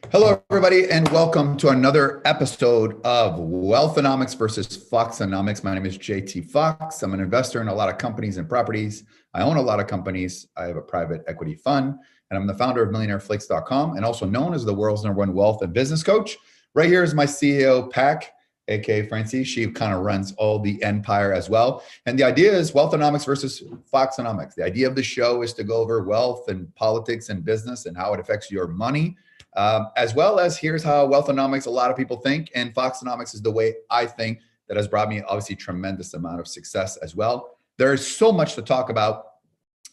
Hello, everybody, and welcome to another episode of Wealthonomics versus Foxxonomics. My name is JT Fox. I'm an investor in a lot of companies and properties. I own a lot of companies. I have a private equity fund, and I'm the founder of MillionaireFlix.com and also known as the world's #1 wealth and business coach. Right here is my CEO, Pac, aka Francie. She kind of runs all the empire as well. And the idea is Wealthonomics versus Foxxonomics. The idea of the show is to go over wealth and politics and business and how it affects your money. As well as here's how Wealthonomics a lot of people think, and Foxxonomics is the way I think that has brought me obviously tremendous amount of success as well. There is so much to talk about.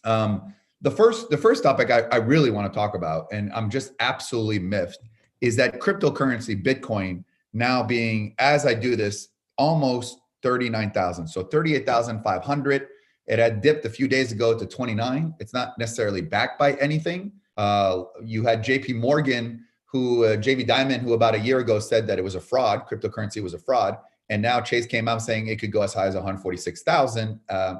The first topic I really want to talk about, and I'm just absolutely miffed, is that cryptocurrency, Bitcoin, now being, as I do this, almost 39,000. So 38,500. It had dipped a few days ago to 29. It's not necessarily backed by anything. You had JP Morgan, Jamie Dimon, who about a year ago said that it was a fraud, cryptocurrency was a fraud. And now Chase came out saying it could go as high as 146,000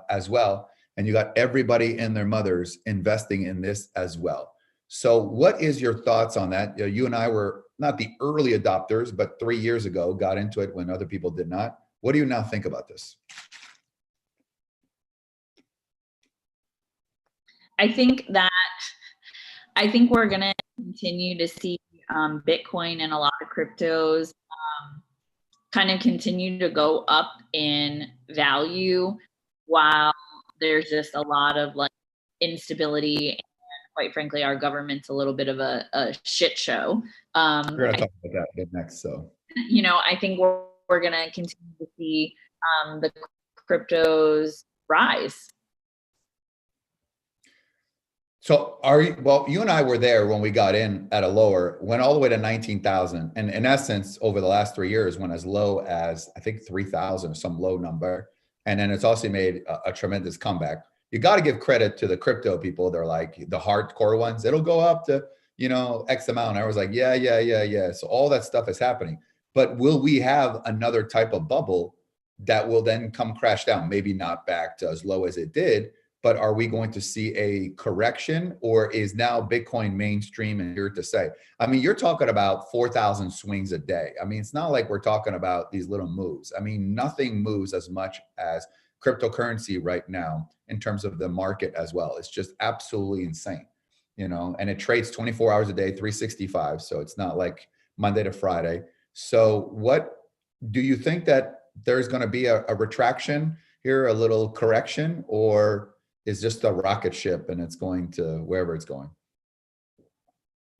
as well. And you got everybody and their mothers investing in this as well. So what is your thoughts on that? You and I were not the early adopters, but 3 years ago got into it when other people did not. What do you now think about this? I think we're going to continue to see Bitcoin and a lot of cryptos kind of continue to go up in value while there's just a lot of like instability, and quite frankly our government's a little bit of a shit show. We're going to talk about that a bit next. So I think we're going to continue to see the cryptos rise. So you and I were there when we got in at a lower, went all the way to 19,000. And in essence, over the last 3 years, went as low as, I think, 3,000, some low number. And then it's also made a tremendous comeback. You got to give credit to the crypto people. They're like the hardcore ones. It'll go up to, X amount. I was like, yeah. So all that stuff is happening. But will we have another type of bubble that will then come crash down? Maybe not back to as low as it did, but are we going to see a correction, or is now Bitcoin mainstream and here to say? I mean, you're talking about 4,000 swings a day. I mean, it's not like we're talking about these little moves. I mean, nothing moves as much as cryptocurrency right now in terms of the market as well. It's just absolutely insane, and it trades 24 hours a day, 365. So it's not like Monday to Friday. So what do you think that there's going to be a retraction here, a little correction, or is just a rocket ship and it's going to wherever it's going?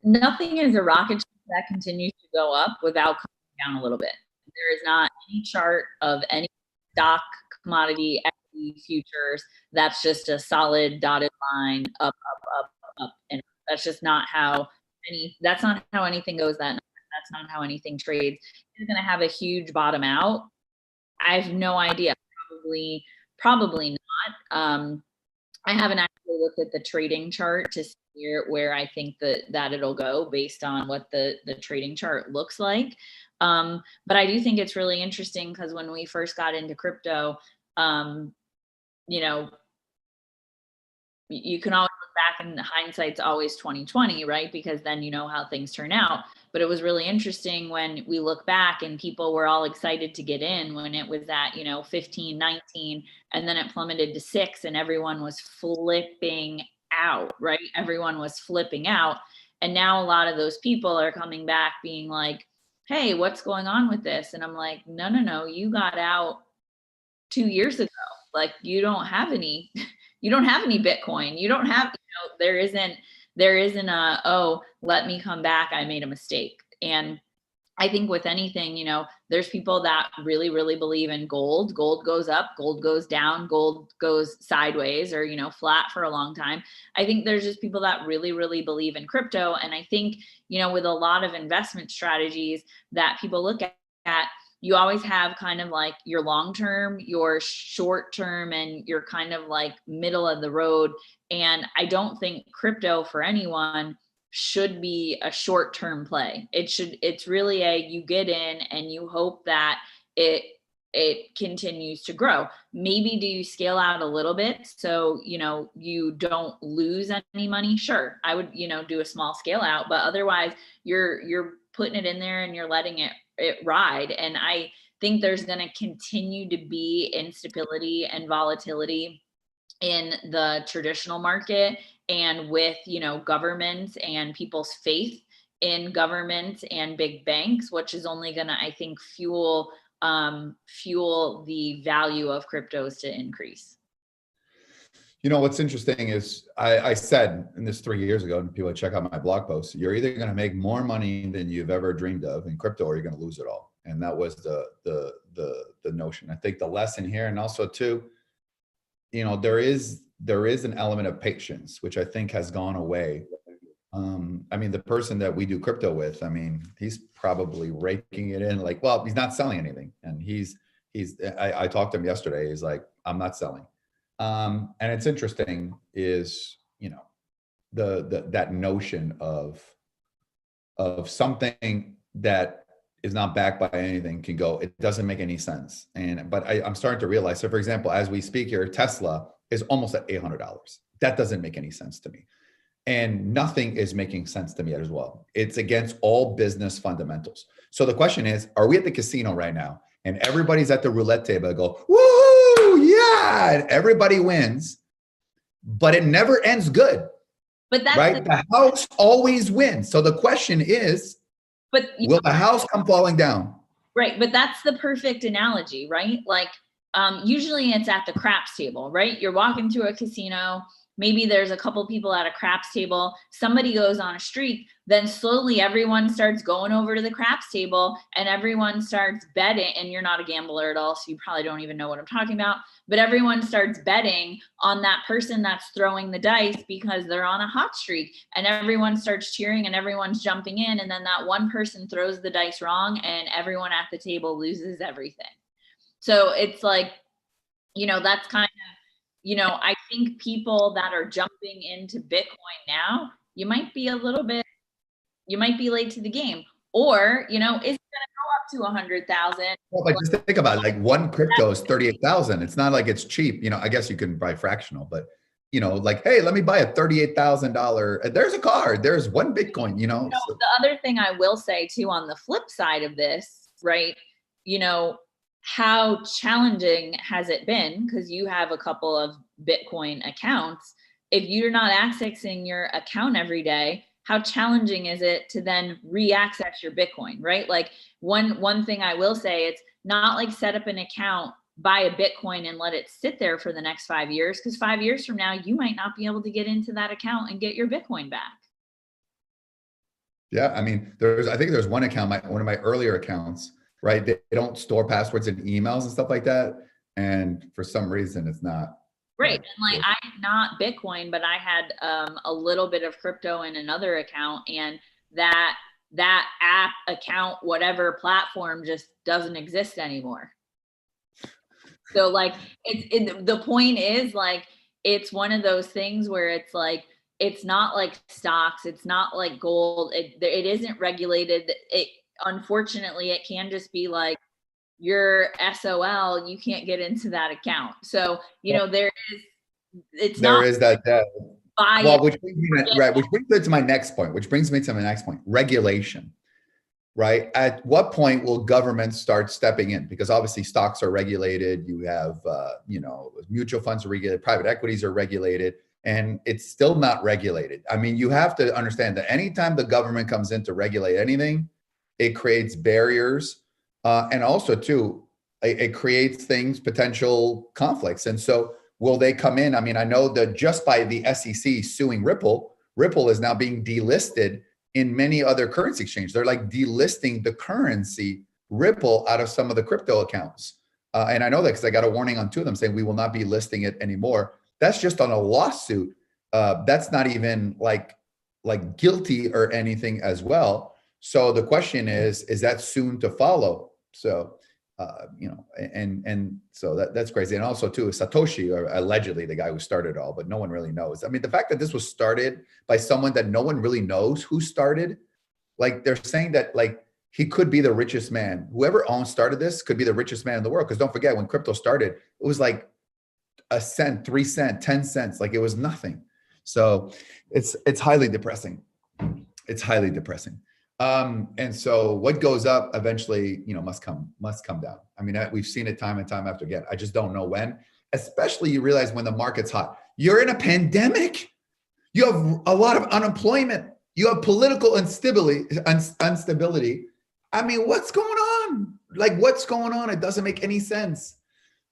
Nothing is a rocket ship that continues to go up without coming down a little bit. There is not any chart of any stock, commodity, equity, futures that's just a solid dotted line up, and that's just not how anything goes. That's not how anything trades. It's going to have a huge bottom out. I have no idea. Probably not. I haven't actually looked at the trading chart to see where I think that it'll go based on what the trading chart looks like. But I do think it's really interesting because when we first got into crypto, you can always look back, and hindsight's always 2020, right? Because then you know how things turn out. But it was really interesting when we look back and people were all excited to get in when it was at 15, 19, and then it plummeted to 6 and everyone was flipping out, right? Everyone was flipping out. And now a lot of those people are coming back being like, hey, what's going on with this? And I'm like, no, you got out 2 years ago. Like you don't have any Bitcoin. You don't have, there isn't a, oh, let me come back, I made a mistake. And I think with anything, there's people that really, really believe in gold. Gold goes up, gold goes down, gold goes sideways or, flat for a long time. I think there's just people that really, really believe in crypto. And I think, with a lot of investment strategies that people look at, you always have kind of like your long-term, your short-term, and your kind of like middle of the road. And I don't think crypto for anyone should be a short-term play. It's really you get in and you hope that it it continues to grow. Maybe do you scale out a little bit so, you don't lose any money? Sure. I would, do a small scale out, but otherwise you're putting it in there and you're letting it ride. And I think there's going to continue to be instability and volatility in the traditional market, and with, governments and people's faith in governments and big banks, which is only going to, I think, fuel the value of cryptos to increase. What's interesting is I said, and this 3 years ago, and people check out my blog posts, you're either going to make more money than you've ever dreamed of in crypto, or you're going to lose it all. And that was the notion. I think the lesson here, and also too, there is an element of patience, which I think has gone away. The person that we do crypto with, he's probably raking it in like, well, he's not selling anything. And I talked to him yesterday. He's like, I'm not selling. And it's interesting is, that notion of something that is not backed by anything can go, it doesn't make any sense. But I'm starting to realize, so for example, as we speak here, Tesla is almost at $800. That doesn't make any sense to me. And nothing is making sense to me as well. It's against all business fundamentals. So the question is, are we at the casino right now and everybody's at the roulette table and go, woo, yeah, and everybody wins, but it never ends good. But that's right. The house always wins. So the question is, will the house come falling down? Right. But that's the perfect analogy, right? Like, usually it's at the craps table, right? You're walking through a casino. Maybe there's a couple people at a craps table. Somebody goes on a streak. Then slowly everyone starts going over to the craps table and everyone starts betting. And you're not a gambler at all, so you probably don't even know what I'm talking about. But everyone starts betting on that person that's throwing the dice because they're on a hot streak. And everyone starts cheering and everyone's jumping in. And then that one person throws the dice wrong and everyone at the table loses everything. So it's like, that's kind of, I think people that are jumping into Bitcoin now, you might be late to the game, or, is it going to go up to 100,000? Well, but just think about it, like one crypto is 38,000. It's not like it's cheap. I guess you can buy fractional, but like, hey, let me buy a $38,000. There's a card. There's one Bitcoin, So. The other thing I will say too, on the flip side of this, right? How challenging has it been? Because you have a couple of Bitcoin accounts. If you're not accessing your account every day, how challenging is it to then re-access your Bitcoin, right? Like one thing I will say, it's not like set up an account, buy a Bitcoin and let it sit there for the next 5 years, because 5 years from now, you might not be able to get into that account and get your Bitcoin back. Yeah, I think there's one account, one of my earlier accounts, right? They don't store passwords in emails and stuff like that. And for some reason, it's not. Right. And like, I'm not Bitcoin, but I had a little bit of crypto in another account, and that app, account, whatever platform just doesn't exist anymore. So like, the point is, like, it's one of those things where it's like, it's not like stocks. It's not like gold. It isn't regulated. Unfortunately, it can just be like, your SOL, you can't get into that account. So, there is that debt. Well, which brings me to my next point, regulation, right? At what point will government start stepping in? Because obviously stocks are regulated. You have, mutual funds are regulated, private equities are regulated, and it's still not regulated. You have to understand that anytime the government comes in to regulate anything, it creates barriers. And also too, it creates potential conflicts. And so will they come in? I know that just by the SEC suing Ripple is now being delisted in many other currency exchanges. They're like delisting the currency Ripple out of some of the crypto accounts. And I know that because I got a warning on 2 of them saying we will not be listing it anymore. That's just on a lawsuit. That's not even like guilty or anything as well. So the question is that soon to follow? So, and so that's crazy. And also too, Satoshi, or allegedly the guy who started it all, but no one really knows. The fact that this was started by someone that no one really knows who started, like they're saying that like he could be the richest man. Whoever started this could be the richest man in the world. Because don't forget, when crypto started, it was like a cent, 3 cents, 10 cents. Like it was nothing. So it's highly depressing. It's highly depressing. And so what goes up eventually, must come down. I mean, we've seen it time and time after again. I just don't know when. Especially you realize when the market's hot. You're in a pandemic. You have a lot of unemployment. You have political instability. I mean, what's going on? Like, what's going on? It doesn't make any sense.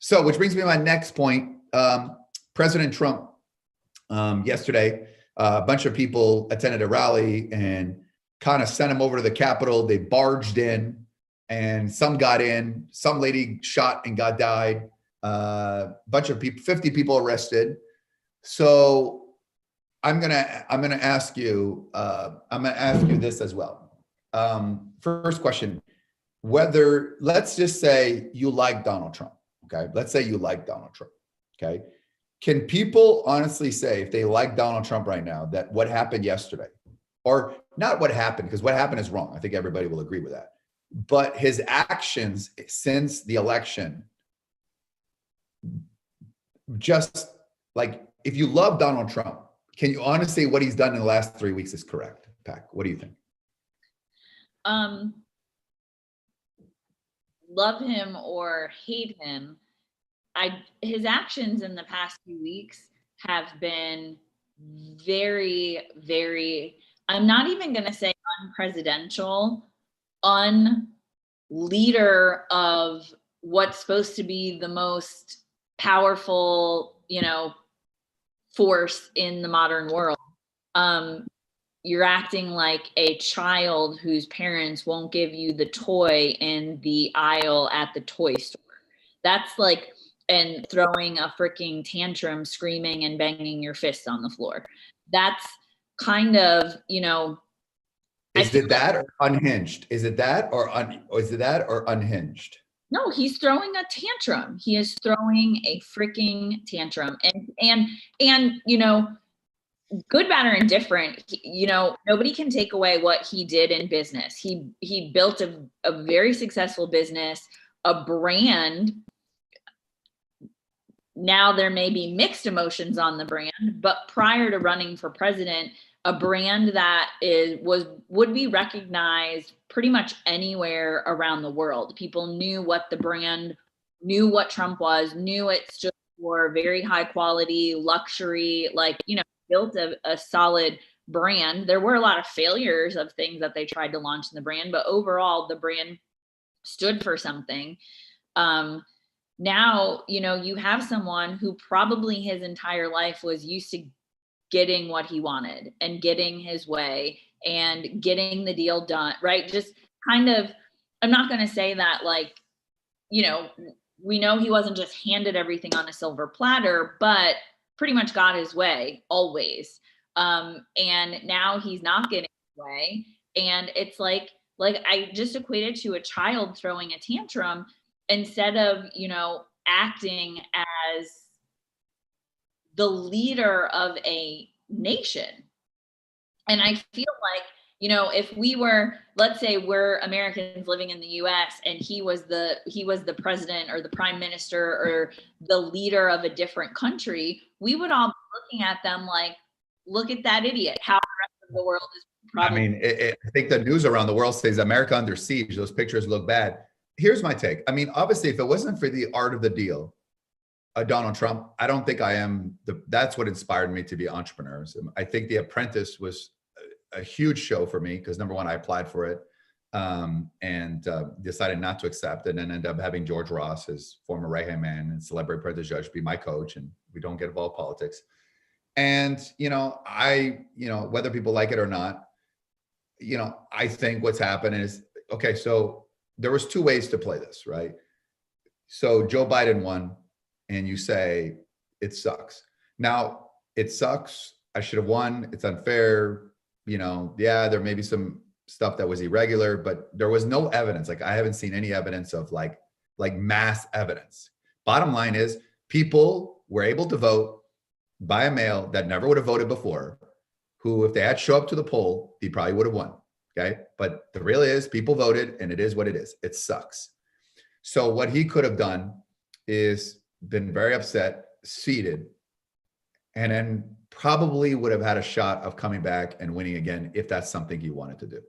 So, which brings me to my next point. President Trump, yesterday, a bunch of people attended a rally and kind of sent him over to the Capitol. They barged in and some got in. Some lady shot and died. Bunch of people, 50 people arrested. So I'm gonna ask you this as well. First question: let's just say you like Donald Trump. Okay, let's say you like Donald Trump. Okay, can people honestly say if they like Donald Trump right now that what happened yesterday, or not what happened, because what happened is wrong. I think everybody will agree with that. But his actions since the election, just like if you love Donald Trump, can you honestly say what he's done in the last 3 weeks is correct? Pac, what do you think? Love him or hate him, his actions in the past few weeks have been very, very, I'm not even going to say unpresidential, leader of what's supposed to be the most powerful, force in the modern world. You're acting like a child whose parents won't give you the toy in the aisle at the toy store. That's like, and throwing a freaking tantrum, screaming and banging your fists on the floor. That's kind of, Is it that or unhinged? Is it that or unhinged? No, he's throwing a tantrum. He is throwing a freaking tantrum. And good, bad, or indifferent, nobody can take away what he did in business. He built a very successful business, a brand. Now there may be mixed emotions on the brand, but prior to running for president, a brand that would be recognized pretty much anywhere around the world. People knew what the brand, knew what Trump was, knew it stood for very high quality, luxury, built a solid brand. There were a lot of failures of things that they tried to launch in the brand, but overall the brand stood for something. Now, you have someone who probably his entire life was used to getting what he wanted and getting his way and getting the deal done, right? Just kind of, I'm not going to say that we know he wasn't just handed everything on a silver platter, but pretty much got his way always. And now he's not getting his way. And it's like I just equated to a child throwing a tantrum instead of, acting as the leader of a nation. And I feel like, if we were, let's say we're Americans living in the US and he was the president or the prime minister or the leader of a different country, we would all be looking at them like, look at that idiot. How the rest of the world is probably. I mean, I think the news around the world says America under siege. Those pictures look bad. Here's my take. I mean, obviously, if it wasn't for the art of the deal, Donald Trump, I don't think that's what inspired me to be entrepreneurs. I think The Apprentice was a huge show for me because number one, I applied for it and decided not to accept it, and ended up having George Ross, his former right-hand man and celebrity apprentice judge, be my coach, and we don't get involved in politics. And, whether people like it or not, I think what's happened is, okay, so there was two ways to play this, right? So Joe Biden won, and you say, it sucks. Now, it sucks. I should have won. It's unfair. Yeah, there may be some stuff that was irregular, but there was no evidence. Like, I haven't seen any evidence of like mass evidence. Bottom line is people were able to vote by a mail that never would have voted before, who, if they had show up to the poll, he probably would have won. Okay. But the real is people voted and it is what it is. It sucks. So what he could have done is been very upset, seated, and then probably would have had a shot of coming back and winning again if that's something he wanted to do.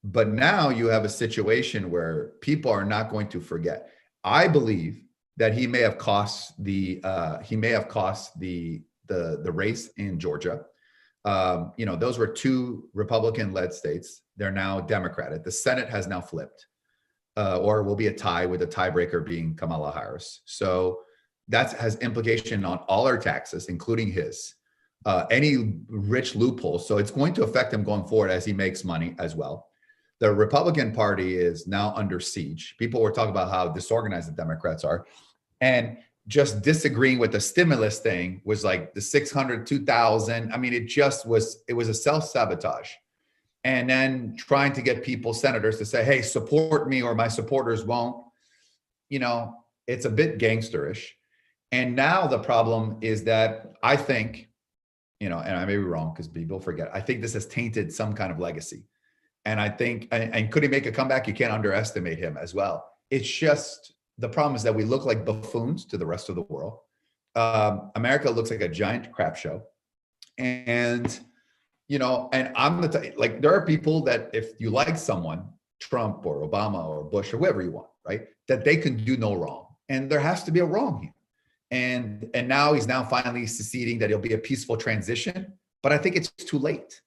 But now you have a situation where people are not going to forget. I believe that he may have cost the race in Georgia. Those were two Republican-led states. They're now Democratic. The Senate has now flipped, or will be a tie with a tiebreaker being Kamala Harris. So that has implication on all our taxes, including his, any rich loopholes. So it's going to affect him going forward as he makes money as well. The Republican Party is now under siege. People were talking about how disorganized the Democrats are. And just disagreeing with the stimulus thing was like the 600, 2,000. I mean, it was a self-sabotage. And then trying to get people, senators, to say, hey, support me or my supporters won't. It's a bit gangsterish. And now the problem is that I think, and I may be wrong because people forget, I think this has tainted some kind of legacy. And I think, and could he make a comeback? You can't underestimate him as well. It's just, the problem is that we look like buffoons to the rest of the world. America looks like a giant crap show. And, and I'm there are people that if you like someone, Trump or Obama or Bush or whoever you want, right, that they can do no wrong. And there has to be a wrong here. And now he's finally seceding, that it'll be a peaceful transition. But I think it's too late.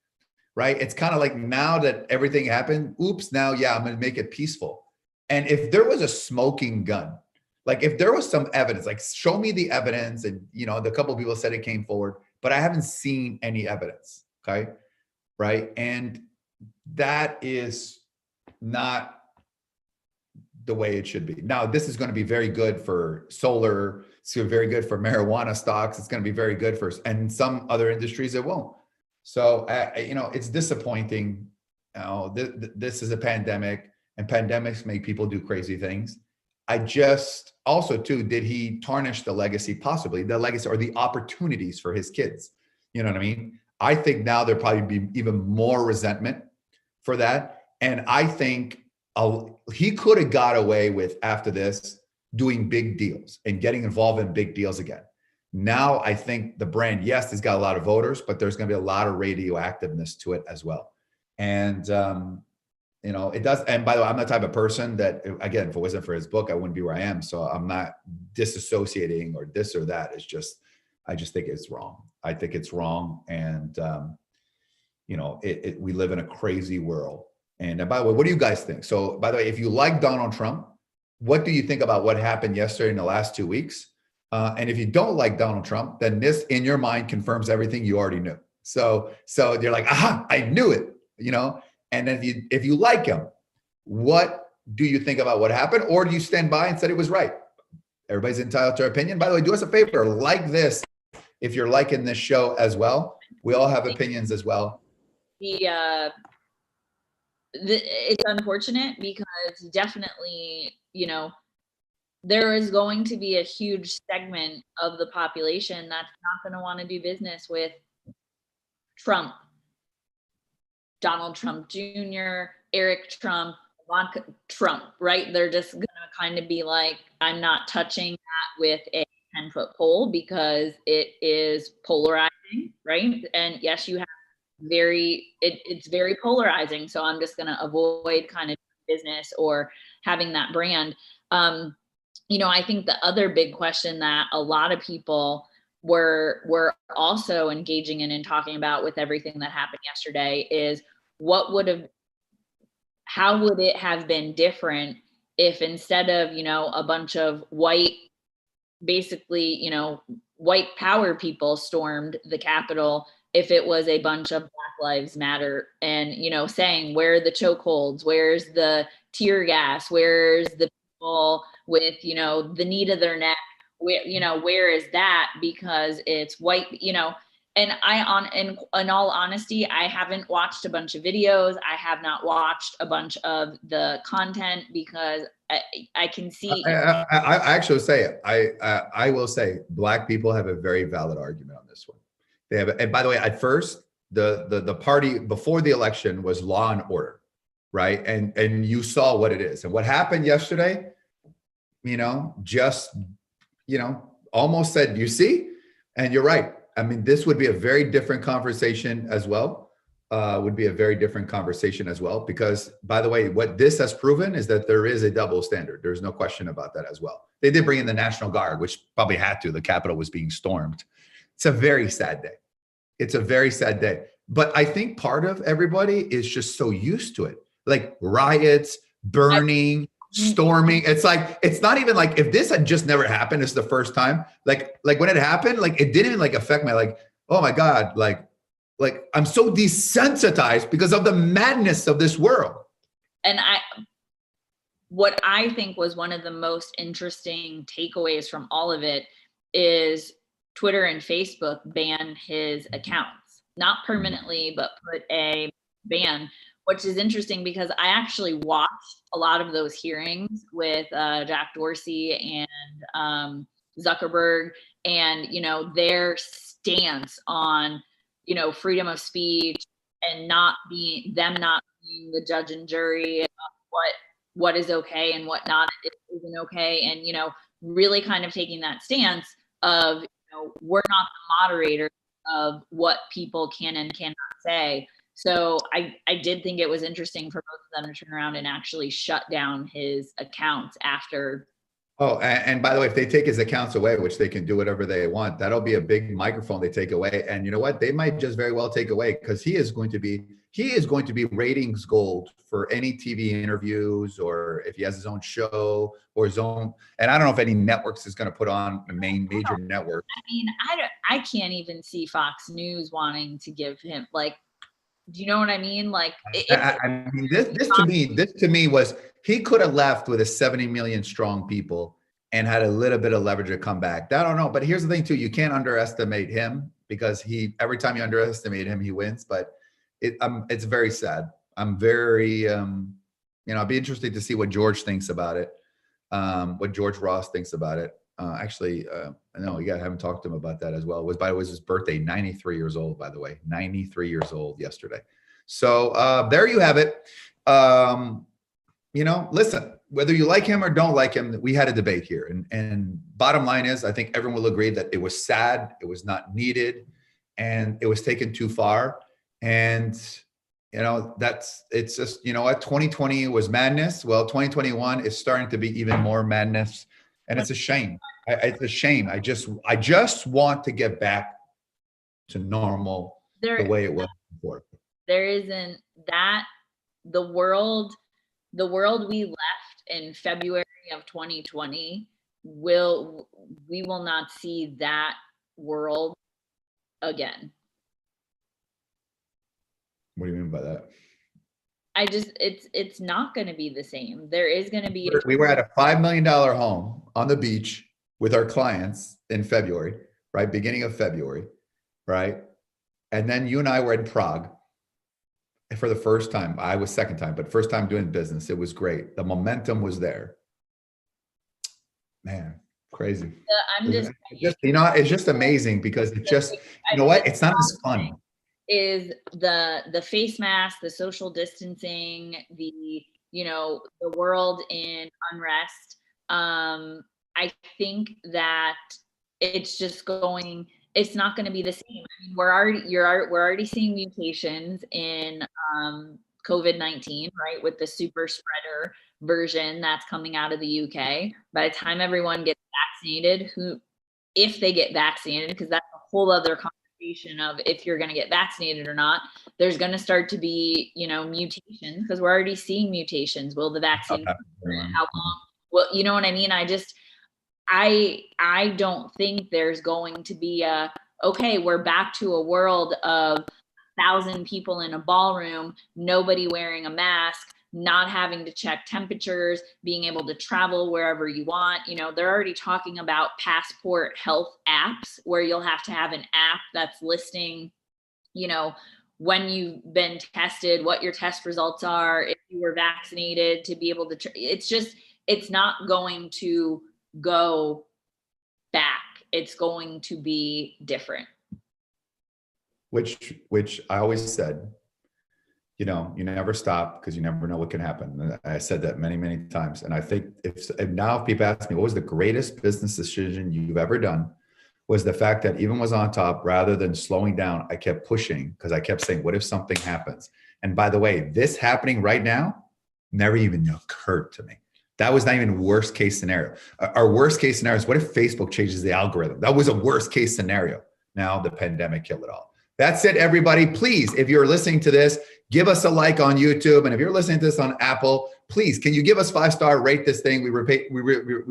Right? It's kind of like now that everything happened, oops, now, I'm going to make it peaceful. And if there was a smoking gun, like if there was some evidence, like show me the evidence. And, the couple of people said it came forward, but I haven't seen any evidence. Okay. Right. And that is not the way it should be. Now, this is going to be very good for solar. It's very good for marijuana stocks. It's going to be very good and some other industries it won't. So, it's disappointing. This is a pandemic, and pandemics make people do crazy things. I just also, too, did he tarnish the legacy, possibly the legacy or the opportunities for his kids? You know what I mean? I think now there'll probably be even more resentment for that. And I think he could have got away with, after this, doing big deals and getting involved in big deals again. Now, I think the brand, yes, it's got a lot of voters, but there's going to be a lot of radioactiveness to it as well. And, it does. And by the way, I'm the type of person that, again, if it wasn't for his book, I wouldn't be where I am. So I'm not disassociating or this or that. It's just, I just think it's wrong. I think it's wrong. And, we live in a crazy world. And by the way, what do you guys think? So by the way, if you like Donald Trump, what do you think about what happened yesterday in the last 2 weeks? And if you don't like Donald Trump, then this in your mind confirms everything you already knew. So you're like, aha, I knew it, And then if you like him, what do you think about what happened? Or do you stand by and said it was right? Everybody's entitled to their opinion. By the way, do us a favor, like this if you're liking this show as well. We all have opinions as well. It's unfortunate because definitely, there is going to be a huge segment of the population that's not going to want to do business with Trump, Donald Trump Jr., Eric Trump, Ivanka Trump, right? They're just going to kind of be like, I'm not touching that with a 10-foot pole because it is polarizing, right? And yes, you have it's very polarizing. So I'm just going to avoid kind of business or having that brand. I think the other big question that a lot of people were also engaging in and talking about with everything that happened yesterday is how would it have been different if instead of, a bunch of white, basically, white power people stormed the Capitol, if it was a bunch of Black Lives Matter and, saying, where are the chokeholds? Where's the tear gas? Where's the people with, the knee to their neck? Where is that? Because it's white, and in all honesty, I haven't watched a bunch of videos. I have not watched a bunch of the content because I can see. I actually say, I will say Black people have a very valid argument on this one. They have, and by the way, at first, the party before the election was law and order, right? And you saw what it is. And what happened yesterday, just, almost said, you see? And you're right. I mean, this would be a very different conversation as well. Would be a very different conversation as well, because by the way, what this has proven is that there is a double standard. There's no question about that as well. They did bring in the National Guard, which probably had to. The Capitol was being stormed. It's a very sad day. It's a very sad day. But I think part of everybody is just so used to it. Like riots, burning, storming. It's like, it's not even like, if this had just never happened, it's the first time. Like when it happened, like it didn't like affect my, like, oh my God, like I'm so desensitized because of the madness of this world. And what I think was one of the most interesting takeaways from all of it is Twitter and Facebook ban his accounts, not permanently, but put a ban, which is interesting because I actually watched a lot of those hearings with Jack Dorsey and Zuckerberg, and their stance on freedom of speech and not being the judge and jury of what is okay and what not isn't okay, and really kind of taking that stance of we're not the moderator of what people can and cannot say. So I did think it was interesting for both of them to turn around and actually shut down his accounts after. Oh, and by the way, if they take his accounts away, which they can do whatever they want, that'll be a big microphone they take away. And you know what? They might just very well take away, because he is going to be ratings gold for any TV interviews, or if he has his own show or his own. And I don't know if any networks is going to put on the main major network. I mean, I can't even see Fox News wanting to give him, like, do you know what I mean? Like, I mean, this to me was, he could have left with a 70 million strong people and had a little bit of leverage to come back. I don't know, but here's the thing too: you can't underestimate him, because every time you underestimate him, he wins. But it's very sad. I'm very, I'll be interested to see what George thinks about it, what George Ross thinks about it. Actually, no, I haven't talked to him about that as well. It was his birthday, 93 years old, by the way, 93 years old yesterday. So there you have it. Listen, whether you like him or don't like him, we had a debate here. And bottom line is, I think everyone will agree that it was sad, it was not needed, and it was taken too far. And, it's just, 2020 was madness. Well, 2021 is starting to be even more madness. And it's a shame. It's a shame. I just want to get back to normal the way it was before. There isn't that the world we left in February of 2020 we will not see that world again. What do you mean by that? It's not going to be the same. There is going to be. We were at a $5 million home on the beach with our clients in February, right? Beginning of February, right? And then you and I were in Prague for the first time. I was second time, but first time doing business. It was great. The momentum was there. Man, crazy. It's just amazing, because it just, it's not as fun. Is the face mask, the social distancing, the world in unrest. I think that it's not going to be the same. I mean, we're already seeing mutations in COVID-19, right? With the super spreader version that's coming out of the UK. By the time everyone gets vaccinated, if they get vaccinated, because that's a whole other conversation of if you're going to get vaccinated or not, there's going to start to be, mutations, because we're already seeing mutations. Will the vaccine, how long? Well, you know what I mean? I don't think there's going to be okay, we're back to a world of 1,000 people in a ballroom, nobody wearing a mask, not having to check temperatures, being able to travel wherever you want. They're already talking about passport health apps, where you'll have to have an app that's listing, when you've been tested, what your test results are, if you were vaccinated, to be able to, it's not going to go back. It's going to be different. which I always said, you know, you never stop because you never know what can happen. I said that many, many times. And I think if now people ask me, what was the greatest business decision you've ever done? Was the fact that even was on top, rather than slowing down, I kept pushing because I kept saying, what if something happens? And by the way, this happening right now never even occurred to me. That was not even worst case scenario. Our worst case scenario is what if Facebook changes the algorithm? That was a worst case scenario. Now the pandemic killed it all. That's it, everybody. Please, if you're listening to this, give us a like on YouTube. And if you're listening to this on Apple, please, can you give us 5-star, rate this thing? We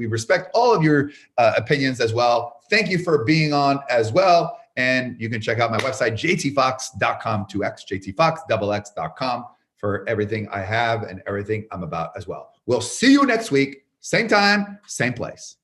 respect all of your opinions as well. Thank you for being on as well. And you can check out my website, jtfox.com, 2x, jtfox.com for everything I have and everything I'm about as well. We'll see you next week. Same time, same place.